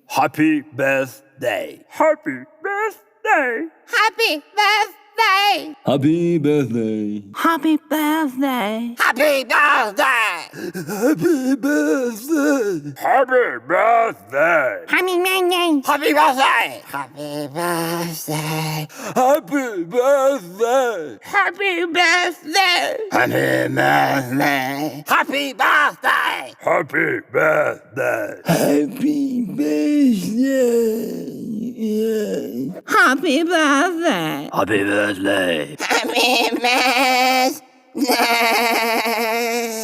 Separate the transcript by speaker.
Speaker 1: Happy birthday. Happy birthday.
Speaker 2: Happy birthday!
Speaker 1: Happy birthday.
Speaker 2: Happy birthday!
Speaker 3: Happy birthday!
Speaker 1: Happy birthday. Happy birthday.
Speaker 2: Happy birthday!
Speaker 3: Happy birthday! Happy birthday!
Speaker 1: Happy birthday.
Speaker 2: Happy birthday!
Speaker 1: Happy birthday.
Speaker 3: Happy birthday!
Speaker 1: Happy birthday. Happy birthday.
Speaker 2: Happy birthday!
Speaker 1: Happy birthday.
Speaker 3: Happy birthday!